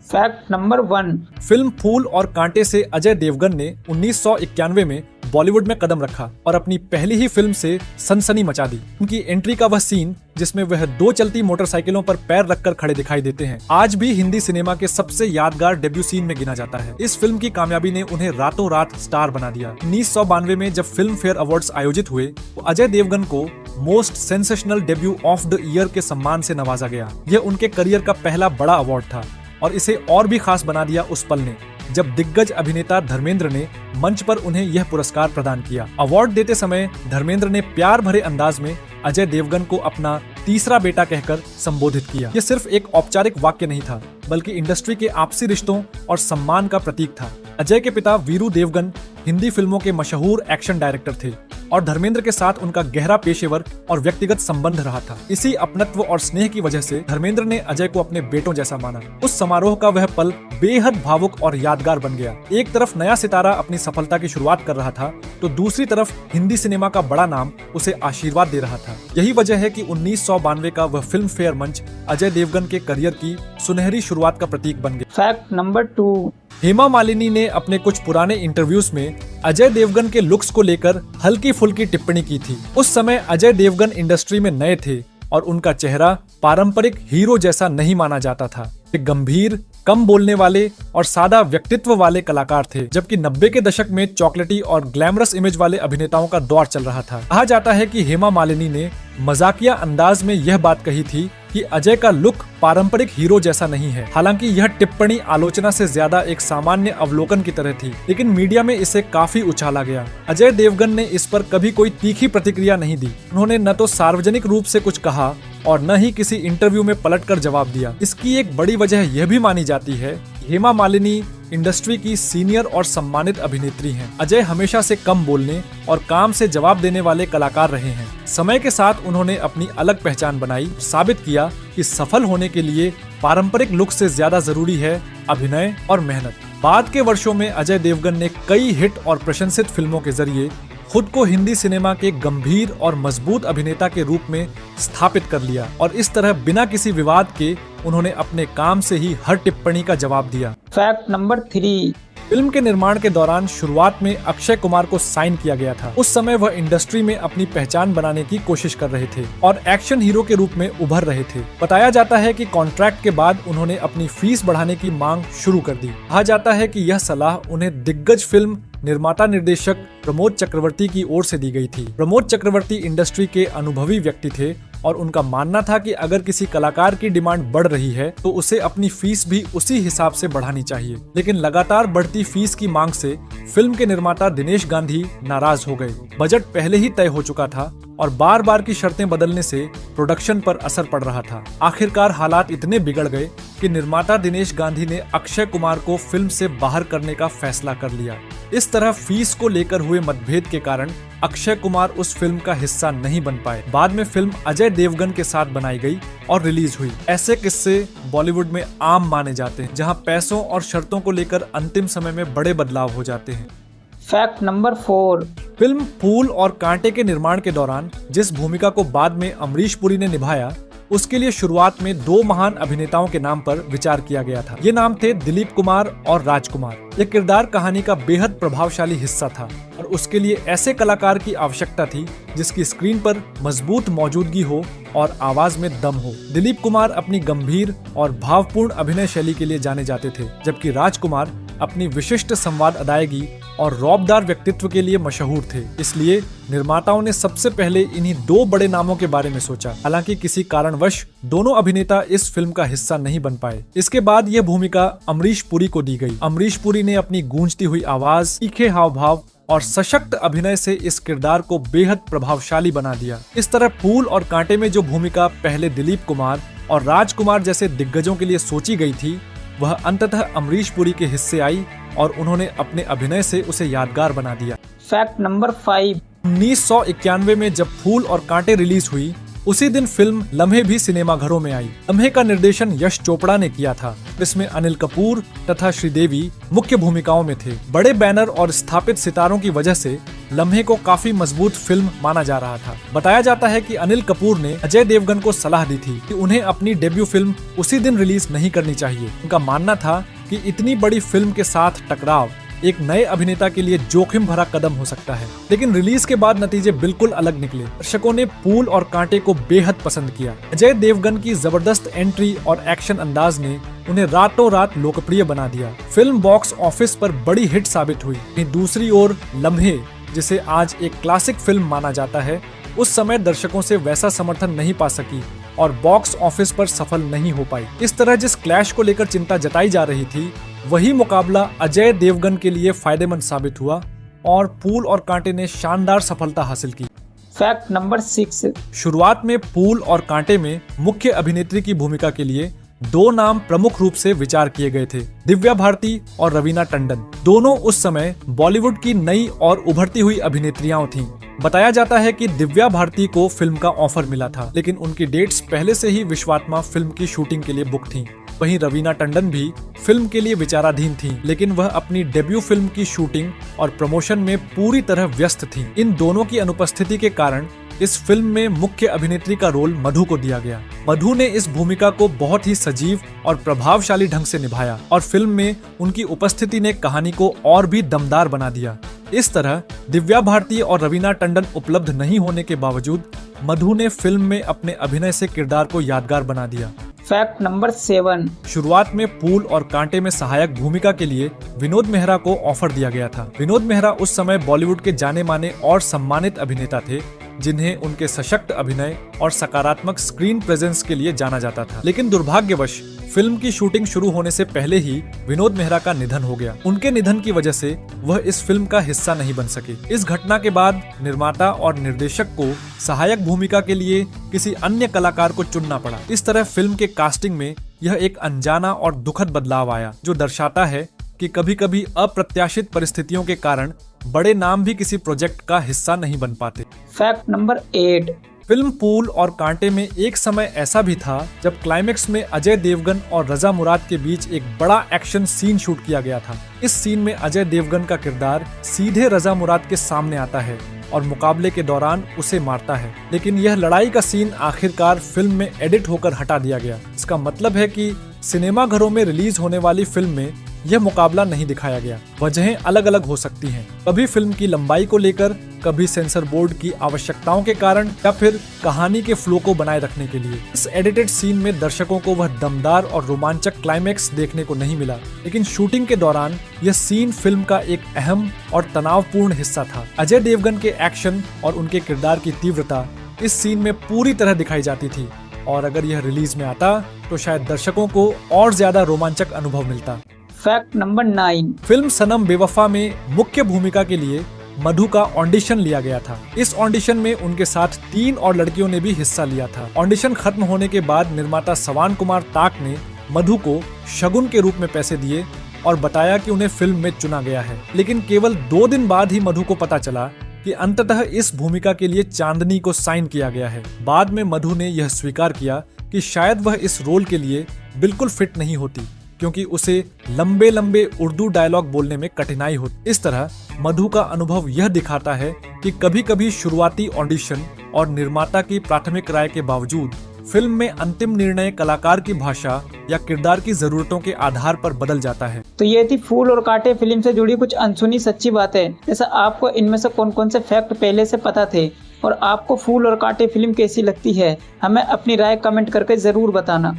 Fact number 1। Film फूल और कांटे से अजय देवगन ने 1991 में बॉलीवुड में कदम रखा और अपनी पहली ही फिल्म से सनसनी मचा दी। उनकी एंट्री का वह सीन जिसमें वह 2 चलती मोटरसाइकिलों पर पैर रखकर खड़े दिखाई देते हैं, आज भी हिंदी सिनेमा के सबसे यादगार डेब्यू सीन में गिना जाता है। इस फिल्म की कामयाबी ने उन्हें रातों रात स्टार बना दिया। 1992 में जब फिल्म फेयर अवार्ड्स आयोजित हुए तो अजय देवगन को most sensational debut of the year के सम्मान से नवाजा गया। यह उनके करियर का पहला बड़ा अवार्ड था और इसे और भी खास बना दिया उस पल ने जब दिग्गज अभिनेता धर्मेंद्र ने मंच पर उन्हें यह पुरस्कार प्रदान किया। अवार्ड देते समय धर्मेंद्र ने प्यार भरे अंदाज में अजय देवगन को अपना तीसरा बेटा कहकर संबोधित किया। यह सिर्फ एक औपचारिक वाक्य नहीं था, बल्कि इंडस्ट्री के आपसी रिश्तों और सम्मान का प्रतीक था। अजय के पिता वीरू देवगन हिंदी फिल्मों के मशहूर एक्शन डायरेक्टर थे और धर्मेंद्र के साथ उनका गहरा पेशेवर और व्यक्तिगत संबंध रहा था। इसी अपनत्व और स्नेह की वजह से धर्मेंद्र ने अजय को अपने बेटों जैसा माना। उस समारोह का वह पल बेहद भावुक और यादगार बन गया। एक तरफ नया सितारा अपनी सफलता की शुरुआत कर रहा था, तो दूसरी तरफ हिंदी सिनेमा का बड़ा नाम उसे आशीर्वाद दे रहा था। यही वजह है कि 1992 का वह फिल्म फेयर मंच अजय देवगन के करियर की सुनहरी शुरुआत का प्रतीक बन गया। Fact number 2। हेमा मालिनी ने अपने कुछ पुराने इंटरव्यूज में अजय देवगन के लुक्स को लेकर हल्की फुल्की टिप्पणी की थी। उस समय अजय देवगन इंडस्ट्री में नए थे और उनका चेहरा पारंपरिक हीरो जैसा नहीं माना जाता था। वे गंभीर, कम बोलने वाले और सादा व्यक्तित्व वाले कलाकार थे, जबकि 90 के दशक में चॉकलेटी और ग्लैमरस इमेज वाले अभिनेताओं का दौर चल रहा था। कहा जाता है कि हेमा मालिनी ने मजाकिया अंदाज में यह बात कही थी कि अजय का लुक पारंपरिक हीरो जैसा नहीं है। हालांकि यह टिप्पणी आलोचना से ज्यादा एक सामान्य अवलोकन की तरह थी, लेकिन मीडिया में इसे काफी उछाला गया। अजय देवगन ने इस पर कभी कोई तीखी प्रतिक्रिया नहीं दी। उन्होंने न तो सार्वजनिक रूप से कुछ कहा और न ही किसी इंटरव्यू में पलटकर जवाब दिया। इसकी एक बड़ी वजह यह भी मानी जाती है कि हेमा मालिनी इंडस्ट्री की सीनियर और सम्मानित अभिनेत्री हैं। अजय हमेशा से कम बोलने और काम से जवाब देने वाले कलाकार रहे हैं। समय के साथ उन्होंने अपनी अलग पहचान बनाई, साबित किया कि सफल होने के लिए पारंपरिक लुक से ज्यादा जरूरी है अभिनय और मेहनत। बाद के वर्षों में अजय देवगन ने कई हिट और प्रशंसित फिल्मों के जरिए खुद को हिंदी सिनेमा के गंभीर और मजबूत अभिनेता के रूप में स्थापित कर लिया और इस तरह बिना किसी विवाद के उन्होंने अपने काम से ही हर टिप्पणी का जवाब दिया। Fact number 3। फिल्म के निर्माण के दौरान शुरुआत में अक्षय कुमार को साइन किया गया था। उस समय वह इंडस्ट्री में अपनी पहचान बनाने की कोशिश कर रहे थे और एक्शन हीरो के रूप में उभर रहे थे। बताया जाता है कि कॉन्ट्रैक्ट के बाद उन्होंने अपनी फीस बढ़ाने की मांग शुरू कर दी। कहा जाता है कि यह सलाह उन्हें दिग्गज फिल्म निर्माता निर्देशक प्रमोद चक्रवर्ती की ओर से दी गई थी। प्रमोद चक्रवर्ती इंडस्ट्री के अनुभवी व्यक्ति थे और उनका मानना था कि अगर किसी कलाकार की डिमांड बढ़ रही है तो उसे अपनी फीस भी उसी हिसाब से बढ़ानी चाहिए। लेकिन लगातार बढ़ती फीस की मांग से फिल्म के निर्माता दिनेश गांधी नाराज हो गए। बजट पहले ही तय हो चुका था और बार बार की शर्तें बदलने से प्रोडक्शन पर असर पड़ रहा था। आखिरकार हालात इतने बिगड़ गए कि निर्माता दिनेश गांधी ने अक्षय कुमार को फिल्म से बाहर करने का फैसला कर लिया। इस तरह फीस को लेकर हुए मतभेद के कारण अक्षय कुमार उस फिल्म का हिस्सा नहीं बन पाए। बाद में फिल्म अजय देवगन के साथ बनाई गई और रिलीज हुई। ऐसे किस्से बॉलीवुड में आम माने जाते हैं, जहां पैसों और शर्तों को लेकर अंतिम समय में बड़े बदलाव हो जाते हैं। Fact number 4। फिल्म फूल और कांटे के निर्माण के दौरान जिस भूमिका को बाद में अमरीश पुरी ने निभाया, उसके लिए शुरुआत में 2 महान अभिनेताओं के नाम पर विचार किया गया था। ये नाम थे दिलीप कुमार और राजकुमार। यह किरदार कहानी का बेहद प्रभावशाली हिस्सा था और उसके लिए ऐसे कलाकार की आवश्यकता थी जिसकी स्क्रीन पर मजबूत मौजूदगी हो और आवाज में दम हो। दिलीप कुमार अपनी गंभीर और भावपूर्ण अभिनय शैली के लिए जाने जाते थे, जबकि राजकुमार अपनी विशिष्ट संवाद अदायगी और रौबदार व्यक्तित्व के लिए मशहूर थे। इसलिए निर्माताओं ने सबसे पहले इन्हीं 2 बड़े नामों के बारे में सोचा। हालांकि किसी कारणवश दोनों अभिनेता इस फिल्म का हिस्सा नहीं बन पाए। इसके बाद यह भूमिका अमरीश पुरी को दी गई। अमरीश पुरी ने अपनी गूंजती हुई आवाज, तीखे हाव भाव और सशक्त अभिनय से इस किरदार को बेहद प्रभावशाली बना दिया। इस तरह फूल और कांटे में जो भूमिका पहले दिलीप कुमार और राजकुमार जैसे दिग्गजों के लिए सोची गई थी, वह अंततः अमरीश पुरी के हिस्से आई और उन्होंने अपने अभिनय से उसे यादगार बना दिया। Fact number 5। 1991 में जब फूल और कांटे रिलीज हुई, उसी दिन फिल्म लम्हे भी सिनेमाघरों में आई। लम्हे का निर्देशन यश चोपड़ा ने किया था। इसमें अनिल कपूर तथा श्रीदेवी मुख्य भूमिकाओं में थे। बड़े बैनर और स्थापित सितारों की वजह से लम्हे को काफी मजबूत फिल्म माना जा रहा था। बताया जाता है कि अनिल कपूर ने अजय देवगन को सलाह दी थी कि उन्हें अपनी डेब्यू फिल्म उसी दिन रिलीज नहीं करनी चाहिए। उनका मानना था कि इतनी बड़ी फिल्म के साथ टकराव एक नए अभिनेता के लिए जोखिम भरा कदम हो सकता है। लेकिन रिलीज के बाद नतीजे बिल्कुल अलग निकले। दर्शकों ने पूल और कांटे को बेहद पसंद किया। अजय देवगन की जबरदस्त एंट्री और एक्शन अंदाज ने उन्हें रातों रात लोकप्रिय बना दिया। फिल्म बॉक्स ऑफिस पर बड़ी हिट साबित हुई। दूसरी ओर लम्हे, जिसे आज एक क्लासिक फिल्म माना जाता है, उस समय दर्शकों से वैसा समर्थन नहीं पा सकी और बॉक्स ऑफिस पर सफल नहीं हो पाई। इस तरह जिस क्लैश को लेकर चिंता जताई जा रही थी, वही मुकाबला अजय देवगन के लिए फायदेमंद साबित हुआ और पूल और कांटे ने शानदार सफलता हासिल की। Fact number 6। शुरुआत में पूल और कांटे में मुख्य अभिनेत्री की भूमिका के लिए दो नाम प्रमुख रूप से विचार किए गए थे, दिव्या भारती और रवीना टंडन। दोनों उस समय बॉलीवुड की नई और उभरती हुई अभिनेत्रियां थीं। बताया जाता है कि दिव्या भारती को फिल्म का ऑफर मिला था, लेकिन उनकी डेट्स पहले से ही विश्वात्मा फिल्म की शूटिंग के लिए बुक थीं। वहीं रवीना टंडन भी फिल्म के लिए विचाराधीन थीं, लेकिन वह अपनी डेब्यू फिल्म की शूटिंग और प्रमोशन में पूरी तरह व्यस्त थीं। इन दोनों की अनुपस्थिति के कारण इस फिल्म में मुख्य अभिनेत्री का रोल मधु को दिया गया। मधु ने इस भूमिका को बहुत ही सजीव और प्रभावशाली ढंग से निभाया और फिल्म में उनकी उपस्थिति ने कहानी को और भी दमदार बना दिया। इस तरह दिव्या भारती और रवीना टंडन उपलब्ध नहीं होने के बावजूद मधु ने फिल्म में अपने अभिनय से किरदार को यादगार बना दिया। Fact number 7। शुरुआत में पूल और कांटे में सहायक भूमिका के लिए विनोद मेहरा को ऑफर दिया गया था। विनोद मेहरा उस समय बॉलीवुड के जाने माने और सम्मानित अभिनेता थे, जिन्हें उनके सशक्त अभिनय और सकारात्मक स्क्रीन प्रेजेंस के लिए जाना जाता था। लेकिन दुर्भाग्यवश फिल्म की शूटिंग शुरू होने से पहले ही विनोद मेहरा का निधन हो गया। उनके निधन की वजह से वह इस फिल्म का हिस्सा नहीं बन सके। इस घटना के बाद निर्माता और निर्देशक को सहायक भूमिका के लिए किसी अन्य कलाकार को चुनना पड़ा। इस तरह फिल्म के कास्टिंग में यह एक अनजाना और दुखद बदलाव आया, जो दर्शाता है कि कभी कभी अप्रत्याशित परिस्थितियों के कारण बड़े नाम भी किसी प्रोजेक्ट का हिस्सा नहीं बन पाते। Fact number 8। फिल्म पूल और कांटे में एक समय ऐसा भी था जब क्लाइमेक्स में अजय देवगन और रजा मुराद के बीच एक बड़ा एक्शन सीन शूट किया गया था। इस सीन में अजय देवगन का किरदार सीधे रजा मुराद के सामने आता है और मुकाबले के दौरान उसे मारता है, लेकिन यह लड़ाई का सीन आखिरकार फिल्म में एडिट होकर हटा दिया गया। इसका मतलब है कि सिनेमा घरों में रिलीज होने वाली फिल्म में यह मुकाबला नहीं दिखाया गया। वजहें अलग अलग हो सकती हैं, कभी फिल्म की लंबाई को लेकर, कभी सेंसर बोर्ड की आवश्यकताओं के कारण, या फिर कहानी के फ्लो को बनाए रखने के लिए। इस एडिटेड सीन में दर्शकों को वह दमदार और रोमांचक क्लाइमेक्स देखने को नहीं मिला, लेकिन शूटिंग के दौरान यह सीन फिल्म का एक अहम और तनावपूर्ण हिस्सा था। अजय देवगन के एक्शन और उनके किरदार की तीव्रता इस सीन में पूरी तरह दिखाई जाती थी, और अगर यह रिलीज में आता तो शायद दर्शकों को और ज्यादा रोमांचक अनुभव मिलता। Fact number 9। फिल्म सनम बेवफा में मुख्य भूमिका के लिए मधु का ऑडिशन लिया गया था। इस ऑडिशन में उनके साथ 3 और लड़कियों ने भी हिस्सा लिया था। ऑडिशन खत्म होने के बाद निर्माता सवान कुमार ताक ने मधु को शगुन के रूप में पैसे दिए और बताया कि उन्हें फिल्म में चुना गया है। लेकिन केवल 2 दिन बाद ही मधु को पता चला कि अंततः इस भूमिका के लिए चांदनी को साइन किया गया है। बाद में मधु ने यह स्वीकार किया कि शायद वह इस रोल के लिए बिल्कुल फिट नहीं होती, क्योंकि उसे लंबे लंबे उर्दू डायलॉग बोलने में कठिनाई होती। इस तरह मधु का अनुभव यह दिखाता है कि कभी कभी शुरुआती ऑडिशन और निर्माता की प्राथमिक राय के बावजूद फिल्म में अंतिम निर्णय कलाकार की भाषा या किरदार की जरूरतों के आधार पर बदल जाता है। तो ये थी फूल और कांटे फिल्म से जुड़ी कुछ अनसुनी सच्ची बातें। जैसा आपको इनमें से कौन कौन से फैक्ट पहले से पता थे और आपको फूल और कांटे फिल्म कैसी लगती है, हमें अपनी राय कमेंट करके जरूर बताना।